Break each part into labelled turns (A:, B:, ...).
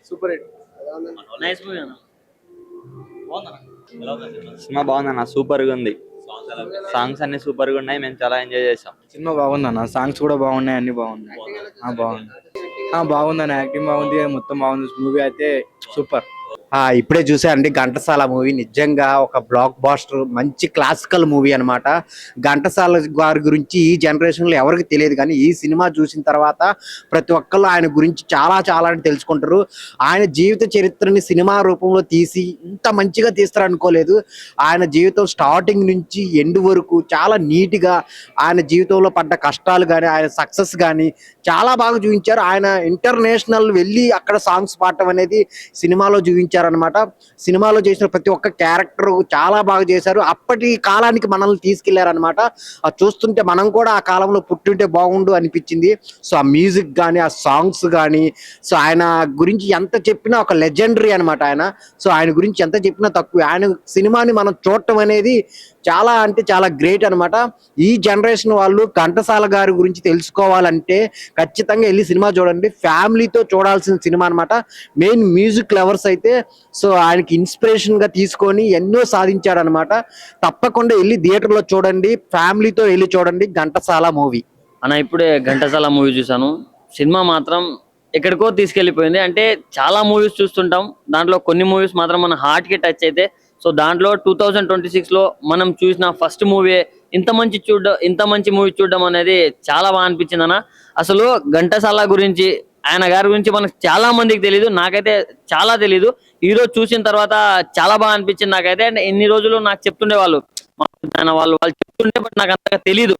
A: Super hit.
B: Nice movie అన్న.
C: Cinema బాగుందన్న, super గా ఉంది. సాంగ్స్ అన్ని సూపర్ గా ఉన్నాయి, మేము చాలా ఎంజాయ్ చేసాం.
A: సినిమా బాగుందన్న, సాంగ్స్ కూడా బాగున్నాయి, అన్ని బాగున్నాయి. బాగుంది. బాగుందన్న, యాక్టింగ్ బాగుంది, మొత్తం బాగుంది. మూవీ అయితే సూపర్.
D: ఇప్పుడే చూసానండి ఘంటసాల మూవీ. నిజంగా ఒక బ్లాక్ బాస్టర్, మంచి క్లాసికల్ మూవీ అన్నమాట. ఘంటసాల గారి గురించి ఈ జనరేషన్ లో ఎవరికి తెలియదు, కానీ ఈ సినిమా చూసిన తర్వాత ప్రతి ఒక్కళ్ళు ఆయన గురించి చాలా చాలా తెలుసుకుంటారు. ఆయన జీవిత చరిత్రని సినిమా రూపంలో తీసి ఇంత మంచిగా తీస్తారు అనుకోలేదు. ఆయన జీవితం స్టార్టింగ్ నుంచి ఎండ్ వరకు చాలా నీట్ గా ఆయన జీవితంలో పడ్డ కష్టాలు కానీ ఆయన సక్సెస్ కానీ చాలా బాగా చూపించారు. ఆయన ఇంటర్నేషనల్ వెళ్ళి అక్కడ సాంగ్స్ పాడటం అనేది సినిమాలో చూపించారు అనమాట. సినిమాలో చేసిన ప్రతి ఒక్క క్యారెక్టర్ చాలా బాగా చేశారు. అప్పటి కాలానికి మనల్ని తీసుకెళ్లారనమాట. అది చూస్తుంటే మనం కూడా ఆ కాలంలో పుట్టింటే బాగుండు అనిపించింది. సో ఆ మ్యూజిక్ కానీ, ఆ సాంగ్స్ కానీ, సో ఆయన గురించి ఎంత చెప్పినా ఒక లెజెండరీ అనమాట ఆయన. సో ఆయన గురించి ఎంత చెప్పినా తక్కువ. ఆయన సినిమాని మనం చూడటం అనేది చాలా అంటే చాలా గ్రేట్ అనమాట. ఈ జనరేషన్ వాళ్ళు ఘంటసాల గారి గురించి తెలుసుకోవాలంటే ఖచ్చితంగా వెళ్ళి సినిమా చూడండి. ఫ్యామిలీతో చూడాల్సిన సినిమా అనమాట. మెయిన్ మ్యూజిక్ లవర్స్ అయితే సో ఆయనకి ఇన్స్పిరేషన్ గా తీసుకొని ఎన్నో సాధించాడు అనమాట. తప్పకుండా వెళ్ళి థియేటర్లో చూడండి, ఫ్యామిలీతో వెళ్ళి చూడండి ఘంటసాల మూవీ.
B: అన్న ఇప్పుడే ఘంటసాల మూవీ చూసాను. సినిమా మాత్రం ఎక్కడికో తీసుకెళ్లిపోయింది. అంటే చాలా మూవీస్ చూస్తుంటాం, దాంట్లో కొన్ని మూవీస్ మాత్రం మన హార్ట్ కి టచ్ అయితే. సో దాంట్లో 2026 లో మనం చూసిన ఫస్ట్ మూవీ ఇంత మంచి మూవీ చూడడం అనేది చాలా బాగా అనిపించింది అన్న. అసలు ఘంటసాల గురించి, ఆయన గారి గురించి మనకు చాలా మందికి తెలియదు, నాకైతే చాలా తెలీదు. ఈ రోజు చూసిన తర్వాత చాలా బాగా అనిపించింది నాకైతే. అంటే ఇన్ని రోజులు నాకు చెప్తుండే వాళ్ళు చెప్తుండే, బట్ నాకు అంతగా తెలీదు.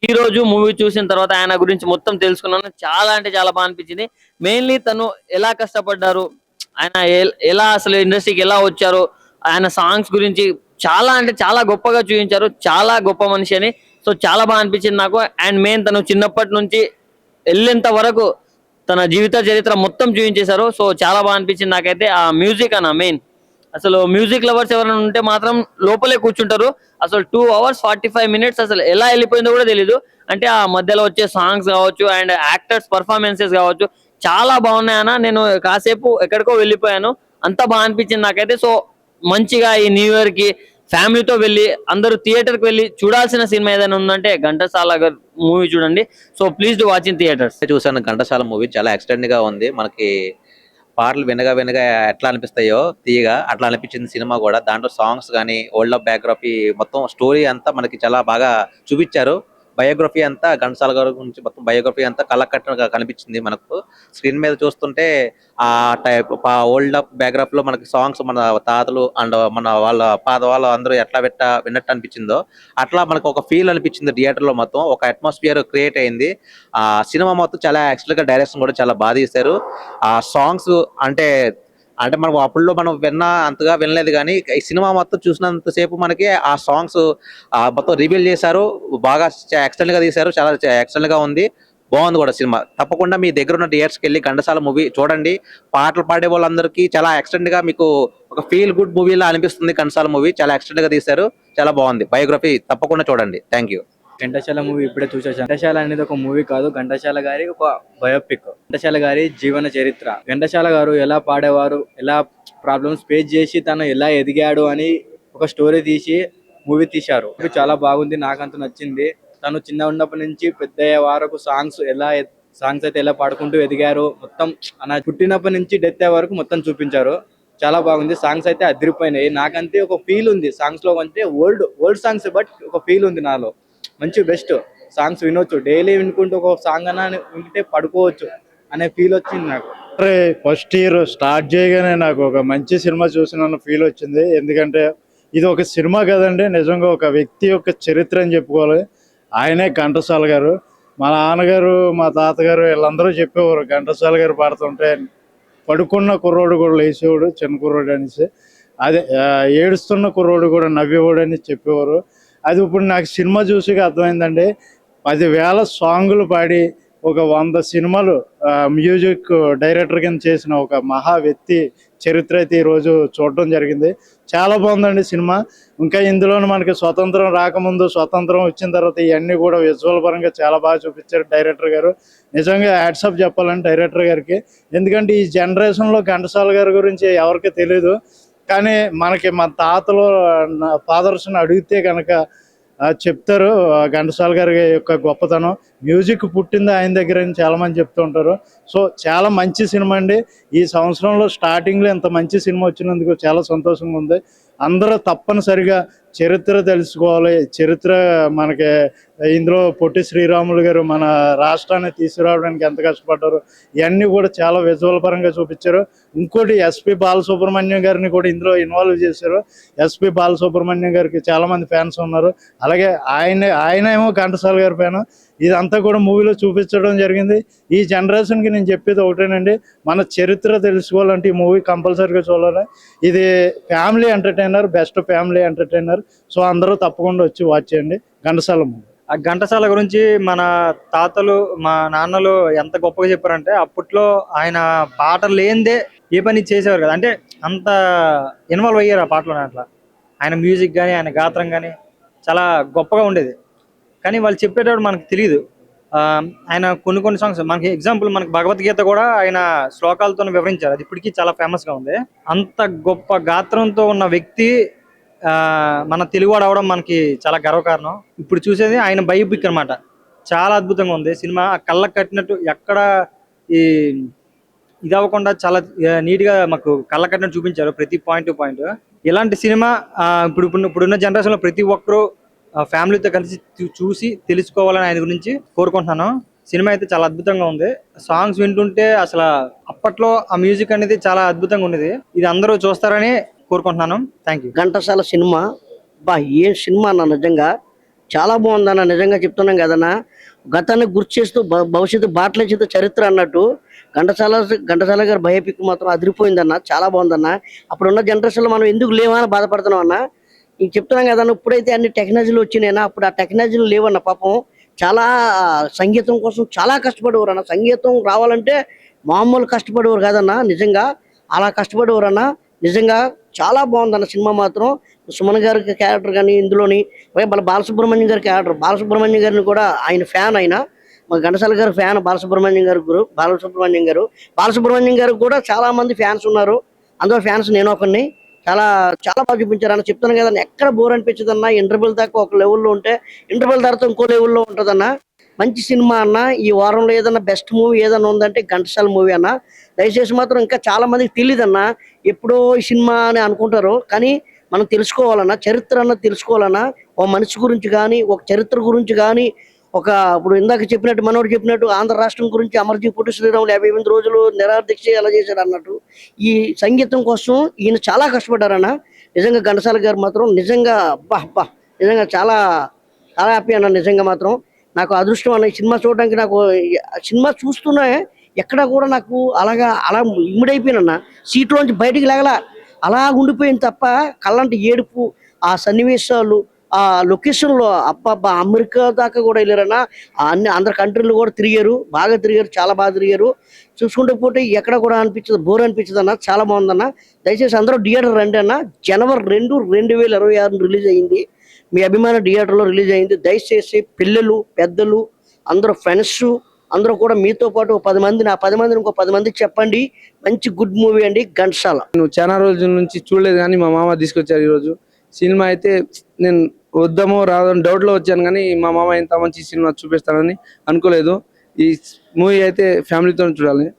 B: ఈ రోజు మూవీ చూసిన తర్వాత ఆయన గురించి మొత్తం తెలుసుకున్నాను. చాలా అంటే చాలా బాగా అనిపించింది. మెయిన్లీ తను ఎలా కష్టపడ్డారు, ఆయన ఎలా అసలు ఇండస్ట్రీకి ఎలా వచ్చారు, ఆయన సాంగ్స్ గురించి చాలా అంటే చాలా గొప్పగా చూపించారు. చాలా గొప్ప మనిషి అని. సో చాలా బాగా అనిపించింది నాకు. అండ్ మెయిన్ తను చిన్నప్పటి నుంచి వెళ్ళేంత వరకు తన జీవిత చరిత్ర మొత్తం చూపించేశారు. సో చాలా బాగా అనిపించింది నాకైతే. ఆ మ్యూజిక్ అన్న మెయిన్, అసలు మ్యూజిక్ లవర్స్ ఎవరైనా ఉంటే మాత్రం లోపలే కూర్చుంటారు. అసలు 2 hours 45 minutes అసలు ఎలా వెళ్ళిపోయిందో కూడా తెలీదు. అంటే ఆ మధ్యలో వచ్చే సాంగ్స్ కావచ్చు అండ్ యాక్టర్స్ పర్ఫార్మెన్సెస్ కావచ్చు చాలా బాగున్నాయి అన్న. నేను కాసేపు ఎక్కడికో వెళ్ళిపోయాను, అంతా బాగా అనిపించింది నాకైతే. సో మంచిగా ఈ న్యూ ఇయర్ కి ఫ్యామిలీతో వెళ్ళి అందరూ థియేటర్ కి వెళ్ళి చూడాల్సిన సినిమా ఏదైనా ఉందంటే ఘంటసాల మూవీ చూడండి. So please do watch in theatres.
E: చూసాను ఘంటసాల మూవీ, చాలా ఎక్స్టెండ్ గా ఉంది. మనకి పాటలు వినగా ఎట్లా అనిపిస్తాయో తీయగా అట్లా అనిపించింది సినిమా కూడా. దాంట్లో సాంగ్స్ కానీ, వరల్డ్ ఆఫ్ బయోగ్రఫీ, మొత్తం స్టోరీ అంతా మనకి చాలా బాగా చూపించారు. బయోగ్రఫీ అంతా ఘంటసాల గారి గురించి మొత్తం బయోగ్రఫీ అంతా కళ్ళకట్టుగా కనిపించింది మనకు స్క్రీన్ మీద చూస్తుంటే. ఆ టైప్ ఓల్డ్ ఆఫ్ బయోగ్రఫీ లో మనకి సాంగ్స్ మన తాతలు అండ్ మన వాళ్ళ అందరూ ఎట్లా విన్నట్టు అనిపించిందో అట్లా మనకు ఒక ఫీల్ అనిపించింది. థియేటర్ లో మొత్తం ఒక అట్మాస్ఫియర్ క్రియేట్ అయింది. ఆ సినిమా మొత్తం చాలా యాక్చువల్ గా డైరెక్షన్ కూడా చాలా బాగా తీశారు. ఆ సాంగ్స్ అంటే మనం అప్పుడులో మనం అంతగా వినలేదు, కానీ ఈ సినిమా మొత్తం చూసినంతసేపు మనకి ఆ సాంగ్స్ మొత్తం రివీల్ చేశారు. బాగా ఎక్సలెంట్ గా తీశారు, చాలా ఎక్సలెంట్ గా ఉంది. బాగుంది కూడా సినిమా. తప్పకుండా మీ దగ్గర ఉన్న థియేటర్స్కి వెళ్ళి ఘంటసాల మూవీ చూడండి. పాటలు పాడే వాళ్ళందరికీ చాలా ఎక్సలెంట్ గా మీకు ఒక ఫీల్ గుడ్ మూవీలా అనిపిస్తుంది. ఘంటసాల మూవీ చాలా ఎక్సలెంట్ గా తీశారు, చాలా బాగుంది. బయోగ్రఫీ తప్పకుండా చూడండి. Thank you.
A: ఘంటసాల మూవీ ఇప్పుడే చూసేసాను. ఘంటసాల అనేది ఒక మూవీ కాదు, ఘంటసాల గారి ఒక బయోపిక్. ఘంటసాల గారి జీవన చరిత్ర. ఘంటసాల గారు ఎలా పాడేవారు, ఎలా ప్రాబ్లమ్స్ ఫేస్ చేసి తను ఎలా ఎదిగాడు అని ఒక స్టోరీ తీసి మూవీ తీశారు. చాలా బాగుంది, నాకంత నచ్చింది. తను చిన్న ఉన్నప్పటి నుంచి పెద్ద అయ్యే వరకు సాంగ్స్ అయితే ఎలా పాడుకుంటూ ఎదిగారు, మొత్తం అలా పుట్టినప్పటి నుంచి డెత్ అయ్యే వరకు మొత్తం చూపించారు. చాలా బాగుంది. సాంగ్స్ అయితే అదిరిపోయినాయి. నాకంతే ఒక ఫీల్ ఉంది సాంగ్స్ లో. అంటే ఓల్డ్ సాంగ్స్, బట్ ఒక ఫీల్ ఉంది నాలో. మంచి బెస్ట్ సాంగ్స్ వినొచ్చు, డైలీ వినుకుంటూ ఒక సాంగ్ అన్నా వింటే పడుకోవచ్చు అనే ఫీల్ వచ్చింది నాకు.
F: ఫస్ట్ ఇయర్ స్టార్ట్ చేయగానే నాకు ఒక మంచి సినిమా చూసిన ఫీల్ వచ్చింది. ఎందుకంటే ఇది ఒక సినిమా కదండి, నిజంగా ఒక వ్యక్తి యొక్క చరిత్ర అని చెప్పుకోవాలి. ఆయనే ఘంటసాల గారు. మా నాన్నగారు, మా తాతగారు వీళ్ళందరూ చెప్పేవారు ఘంటసాల గారు పాడుతుంటే పడుకున్న కుర్రోడు కూడా లేచేవాడు, చిన్న కుర్రోడు అనేసి. అదే ఏడుస్తున్న కుర్రోడు కూడా నవ్వేవాడు అని చెప్పేవారు. అది ఇప్పుడు నాకు సినిమా చూసి అర్థమైందండి. 10,000 సాంగులు పాడి ఒక 100 సినిమాలు మ్యూజిక్ డైరెక్టర్ కింద చేసిన ఒక మహా వ్యక్తి చరిత్ర అయితే ఈరోజు చూడడం జరిగింది. చాలా బాగుందండి సినిమా. ఇంకా ఇందులోనే మనకి స్వతంత్రం రాకముందు, స్వతంత్రం వచ్చిన తర్వాత ఇవన్నీ కూడా విజువల్ పరంగా చాలా బాగా చూపించారు డైరెక్టర్ గారు. నిజంగా హ్యాట్సాప్ చెప్పాలండి డైరెక్టర్ గారికి. ఎందుకంటే ఈ జనరేషన్లో ఘంటసాల గారి గురించి ఎవరికి తెలియదు. కానీ మనకి మన తాతలు ఫాదర్స్ని అడిగితే కనుక చెప్తారు ఘంటసాల గారి యొక్క గొప్పతనం. మ్యూజిక్ పుట్టింది ఆయన దగ్గర అని చాలా మంది చెప్తూ ఉంటారు. సో చాలా మంచి సినిమా అండి. ఈ సంవత్సరంలో స్టార్టింగ్లో ఇంత మంచి సినిమా వచ్చినందుకు చాలా సంతోషంగా ఉంది. అందరూ తప్పనిసరిగా చరిత్ర తెలుసుకోవాలి. చరిత్ర మనకి ఇందులో పొట్టి శ్రీరాములు గారు మన రాష్ట్రాన్ని తీసుకురావడానికి ఎంత కష్టపడ్డారు ఇవన్నీ కూడా చాలా విజువల్ పరంగా చూపించారు. ఇంకోటి ఎస్పి బాలసుబ్రహ్మణ్యం గారిని కూడా ఇందులో ఇన్వాల్వ్ చేశారు. ఎస్పి బాలసుబ్రహ్మణ్యం గారికి చాలా మంది ఫ్యాన్స్ ఉన్నారు. అలాగే ఆయన ఏమో ఘంటసాల గారి ఫ్యాన్. ఇదంతా కూడా మూవీలో చూపించడం జరిగింది. ఈ జనరేషన్కి నేను చెప్పేది ఒకటేనండి, మన చరిత్ర తెలుసుకోవాలంటే ఈ మూవీ కంపల్సరీగా చూడాలి. ఇది family entertainer, best family entertainer. So అందరూ తప్పకుండా వచ్చి వాచ్ చేయండి ఘంటసాల మూవీ.
A: ఆ ఘంటసాల గురించి మన తాతలు మా నాన్నలు ఎంత గొప్పగా చెప్పారంటే, అప్పట్లో ఆయన పాటలు లేనిదే ఏ పని చేసేవారు కదా, అంటే అంత ఇన్వాల్వ్ అయ్యారు ఆ పాటలో. అట్లా ఆయన మ్యూజిక్ కానీ ఆయన గాత్రం కానీ చాలా గొప్పగా ఉండేది. కానీ వాళ్ళు చెప్పేటప్పుడు మనకు తెలియదు. ఆయన కొన్ని సాంగ్స్ మనకి ఎగ్జాంపుల్, మనకి భగవద్గీత కూడా ఆయన శ్లోకాలతో వివరించారు. అది ఇప్పటికీ చాలా ఫేమస్గా ఉంది. అంత గొప్ప గాత్రంతో ఉన్న వ్యక్తి మన తెలుగువాడు అవడం మనకి చాలా గర్వకారణం. ఇప్పుడు చూసేది ఆయన బయోపిక్ అనమాట. చాలా అద్భుతంగా ఉంది సినిమా. కళ్ళకు కట్టినట్టు ఎక్కడ ఇది అవ్వకుండా చాలా నీట్గా మాకు కళ్ళకు కట్టినట్టు చూపించారు ప్రతి పాయింట్ టు పాయింట్. ఇలాంటి సినిమా ఇప్పుడున్న జనరేషన్లో ప్రతి ఒక్కరూ ఫ్యామిలీతో కలిసి చూసి తెలుసుకోవాలని ఆయన గురించి కోరుకుంటున్నాను. సినిమా అయితే చాలా అద్భుతంగా ఉంది. సాంగ్స్ వింటుంటే అసలు అప్పట్లో ఆ మ్యూజిక్ అనేది చాలా అద్భుతంగా ఉండేది. ఇది అందరూ చూస్తారని కోరుకుంటున్నాను. Thank you.
G: Ghantasala cinema A cinema అన్న, నిజంగా చాలా బాగుందన్న. నిజంగా చెప్తున్నాం కదన్నా, గతాన్ని గుర్తు చేస్తూ భవిష్యత్తు బాటల చేత చరిత్ర అన్నట్టు ఘంటసాల గారి బయోపిక్ మాత్రం అదిరిపోయిందన్న. చాలా బాగుందన్న. అప్పుడున్న జనరేషన్లో మనం ఎందుకు లేవా అని బాధపడుతున్నాం అన్న. ఇంక చెప్తున్నాం కదన్న, ఇప్పుడైతే అన్ని టెక్నాలజీలు వచ్చినాయినా, అప్పుడు ఆ టెక్నాలజీలు లేవన్న. పాపం చాలా సంగీతం కోసం చాలా కష్టపడేవారు అన్న. సంగీతం రావాలంటే మామూలు కష్టపడేవారు కాదన్న. నిజంగా అలా కష్టపడేవారు అన్న. నిజంగా చాలా బాగుందన్న సినిమా మాత్రం. సుమన్ గారి క్యారెక్టర్ కానీ ఇందులోని బాలసుబ్రహ్మణ్యం గారి క్యారెక్టర్, బాలసుబ్రహ్మణ్యం గారిని కూడా ఆయన ఫ్యాన్. ఆయన మా ఘంటసాల గారి ఫ్యాన్ బాలసుబ్రహ్మణ్యం గారికి కూడా చాలా మంది ఫ్యాన్స్ ఉన్నారు. అందులో ఫ్యాన్స్ నేను ఒకరిని. చాలా చాలా బాగా చూపించారు అన్న. చెప్తాను కదా, ఎక్కడ బోర్ అనిపించదు అన్న. ఇంటర్వెల్ దాకా ఒక లెవెల్లో ఉంటే ఇంటర్వెల్ తర్వాత ఇంకో లెవెల్లో ఉంటుందన్న. మంచి సినిమా అన్న. ఈ వారంలో ఏదన్నా బెస్ట్ మూవీ ఏదన్నా ఉందంటే ఘంటసాల మూవీ అన్న. దయచేసి మాత్రం ఇంకా చాలా మందికి తెలియదన్న, ఎప్పుడో ఈ సినిమా అని అనుకుంటారు. కానీ మనం తెలుసుకోవాలన్నా, చరిత్ర అన్నది తెలుసుకోవాలన్నా. ఒక మనిషి గురించి కానీ, ఒక చరిత్ర గురించి కానీ, ఇప్పుడు ఇందాక చెప్పినట్టు మనోడు చెప్పినట్టు ఆంధ్ర రాష్ట్రం గురించి అమర్జీ పొట్టి శ్రీరాములు 58 రోజులు నిరాదీక్ష ఎలా చేశారు అన్నట్టు ఈ సంగీతం కోసం ఈయన చాలా కష్టపడ్డారన్న. నిజంగా ఘంటసాల గారు మాత్రం నిజంగా నిజంగా చాలా చాలా హ్యాపీ అన్న. నిజంగా మాత్రం నాకు అదృష్టం అన్న. ఈ సినిమా చూడడానికి నాకు సినిమా చూస్తూనే ఎక్కడ కూడా నాకు అలా ఇమిడైపోయినన్న. సీట్లోంచి బయటికి లేగలా, అలా ఉండిపోయింది తప్ప కళ్ళంటి ఏడుపు. ఆ సన్నివేశాలు, ఆ లొకేషన్లో అబ్బా అమెరికా దాకా కూడా వెళ్ళారన్న. అన్ని అందరు కంట్రీలు కూడా తిరిగారు, బాగా తిరిగారు, చాలా బాగా తిరిగారు. చూసుకుంటూ పోతే ఎక్కడ కూడా బోర్ అనిపించదు అన్న. చాలా బాగుందన్న. దయచేసి అందరూ థియేటర్ రండి అన్న. జనవరి 2, 2026 రిలీజ్ అయింది. మీ అభిమాన థియేటర్లో రిలీజ్ అయింది. దయచేసి పిల్లలు, పెద్దలు, అందరూ ఫ్రెండ్స్ అందరూ కూడా మీతో పాటు 10 మందిని, ఆ 10 మందిని ఇంకో 10 మందికి చెప్పండి. మంచి గుడ్ మూవీ అండి ఘంటసాల.
H: నేను చాలా రోజుల నుంచి చూడలేదు, కానీ మా మామ తీసుకొచ్చారు ఈరోజు. సినిమా అయితే నేను వద్దామో రాదని డౌట్లో వచ్చాను, కానీ మా మామ ఇంత మంచి సినిమా చూపిస్తానని అనుకోలేదు. ఈ మూవీ అయితే ఫ్యామిలీతో చూడాలి.